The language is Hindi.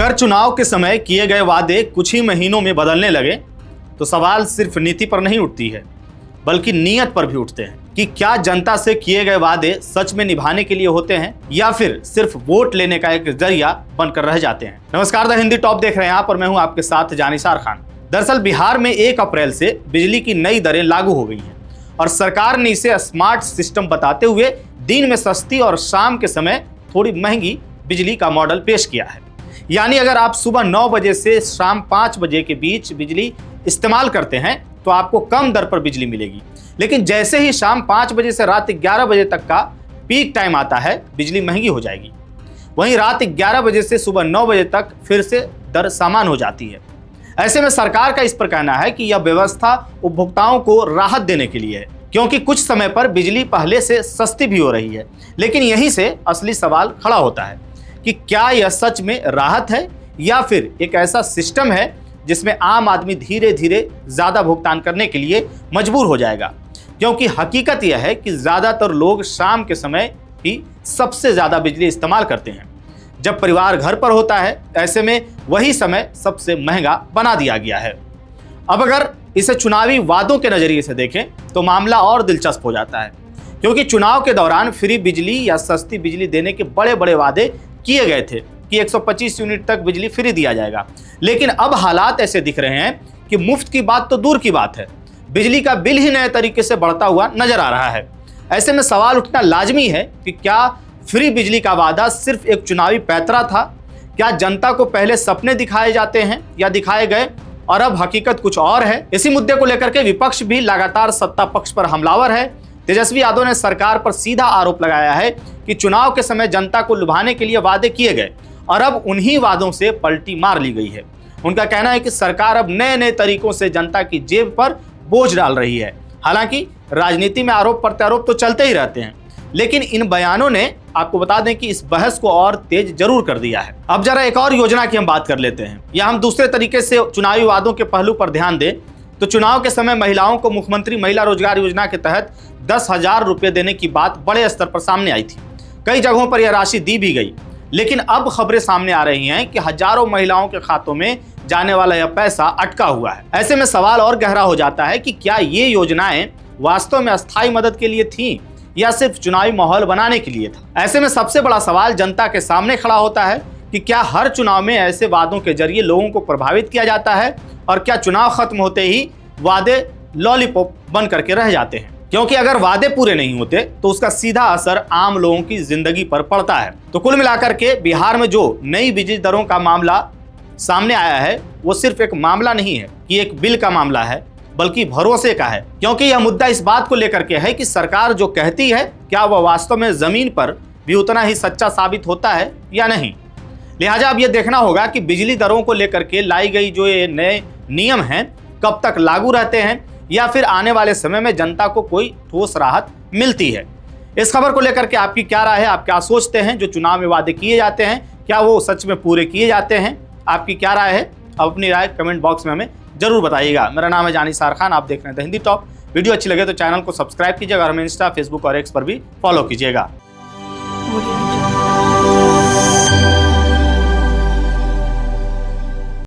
अगर चुनाव के समय किए गए वादे कुछ ही महीनों में बदलने लगे तो सवाल सिर्फ नीति पर नहीं उठती है बल्कि नीयत पर भी उठते हैं कि क्या जनता से किए गए वादे सच में निभाने के लिए होते हैं या फिर सिर्फ वोट लेने का एक जरिया बनकर रह जाते हैं। नमस्कार, द हिंदी टॉप देख रहे हैं आप और मैं हूं आपके साथ जानिसार खान। दरअसल बिहार में 1 अप्रैल से बिजली की नई दरें लागू हो गई हैं और सरकार ने इसे स्मार्ट सिस्टम बताते हुए दिन में सस्ती और शाम के समय थोड़ी महंगी बिजली का मॉडल पेश किया है। यानी अगर आप सुबह 9 बजे से शाम 5 बजे के बीच बिजली इस्तेमाल करते हैं तो आपको कम दर पर बिजली मिलेगी, लेकिन जैसे ही शाम 5 बजे से रात 11 बजे तक का पीक टाइम आता है बिजली महंगी हो जाएगी। वहीं रात 11 बजे से सुबह 9 बजे तक फिर से दर सामान हो जाती है। ऐसे में सरकार का इस पर कहना है कि यह व्यवस्था उपभोक्ताओं को राहत देने के लिए है, क्योंकि कुछ समय पर बिजली पहले से सस्ती भी हो रही है। लेकिन यहीं से असली सवाल खड़ा होता है कि क्या यह सच में राहत है या फिर एक ऐसा सिस्टम है जिसमें आम आदमी धीरे धीरे ज़्यादा भुगतान करने के लिए मजबूर हो जाएगा। क्योंकि हकीकत यह है कि ज़्यादातर लोग शाम के समय ही सबसे ज़्यादा बिजली इस्तेमाल करते हैं, जब परिवार घर पर होता है। ऐसे में वही समय सबसे महंगा बना दिया गया है। अब अगर इसे चुनावी वादों के नज़रिए से देखें तो मामला और दिलचस्प हो जाता है, क्योंकि चुनाव के दौरान फ्री बिजली या सस्ती बिजली देने के बड़े बड़े वादे किए गए थे कि 125 यूनिट तक बिजली फ्री दिया जाएगा। लेकिन अब हालात ऐसे दिख रहे हैं कि मुफ्त की बात तो दूर की बात है, बिजली का बिल ही नए तरीके से बढ़ता हुआ नजर आ रहा है। ऐसे में सवाल उठना लाजमी है कि क्या फ्री बिजली का वादा सिर्फ एक चुनावी पैंतरा था? क्या जनता को पहले सपने दिखाए जाते हैं या दिखाए गए और अब हकीकत कुछ और है? इसी मुद्दे को लेकर के विपक्ष भी लगातार सत्ता पक्ष पर हमलावर है। तेजस्वी यादव ने सरकार पर सीधा आरोप लगाया है कि चुनाव के समय जनता को लुभाने के लिए वादे किए गए और अब उन्हीं वादों से पलटी मार ली गई है। उनका कहना है कि सरकार अब नए नए तरीकों से जनता की जेब पर बोझ डाल रही है। हालांकि राजनीति में आरोप प्रत्यारोप तो चलते ही रहते हैं, लेकिन इन बयानों ने आपको बता दें कि इस बहस को और तेज जरूर कर दिया है। अब जरा एक और योजना की हम बात कर लेते हैं, या हम दूसरे तरीके से चुनावी वादों के पहलू पर ध्यान दें तो चुनाव के समय महिलाओं को मुख्यमंत्री महिला रोजगार योजना के तहत 10,000 रुपये देने की बात बड़े स्तर पर सामने आई थी। कई जगहों पर यह राशि दी भी गई, लेकिन अब खबरें सामने आ रही हैं कि हजारों महिलाओं के खातों में जाने वाला यह पैसा अटका हुआ है। ऐसे में सवाल और गहरा हो जाता है कि क्या ये योजनाएं वास्तव में अस्थायी मदद के लिए थीं या सिर्फ चुनावी माहौल बनाने के लिए था। ऐसे में सबसे बड़ा सवाल जनता के सामने खड़ा होता है कि क्या हर चुनाव में ऐसे वादों के जरिए लोगों को प्रभावित किया जाता है और क्या चुनाव खत्म होते ही वादे लॉलीपॉप बन करके रह जाते हैं? क्योंकि अगर वादे पूरे नहीं होते तो उसका सीधा असर आम लोगों की जिंदगी पर पड़ता है। तो कुल मिलाकर के बिहार में जो नई बिजली दरों का मामला सामने आया है वो सिर्फ एक मामला नहीं है कि एक बिल का मामला है, बल्कि भरोसे का है। क्योंकि यह मुद्दा इस बात को लेकर के है कि सरकार जो कहती है क्या वह वास्तव में जमीन पर भी उतना ही सच्चा साबित होता है या नहीं। लिहाजा अब यह देखना होगा कि बिजली दरों को लेकर के लाई गई जो ये नए नियम हैं कब तक लागू रहते हैं या फिर आने वाले समय में जनता को कोई ठोस राहत मिलती है। इस खबर को लेकर के आपकी क्या राय है? आप क्या सोचते हैं? जो चुनाव में वादे किए जाते हैं क्या वो सच में पूरे किए जाते हैं? आपकी क्या राय है? अब अपनी राय कमेंट बॉक्स में हमें जरूर बताइएगा। मेरा नाम है जानिसार खान, आप देख रहे हैं द हिंदी टॉप। वीडियो अच्छी लगे तो चैनल को सब्सक्राइब कीजिएगा और हमें इंस्टा, फेसबुक और एक्स पर भी फॉलो कीजिएगा।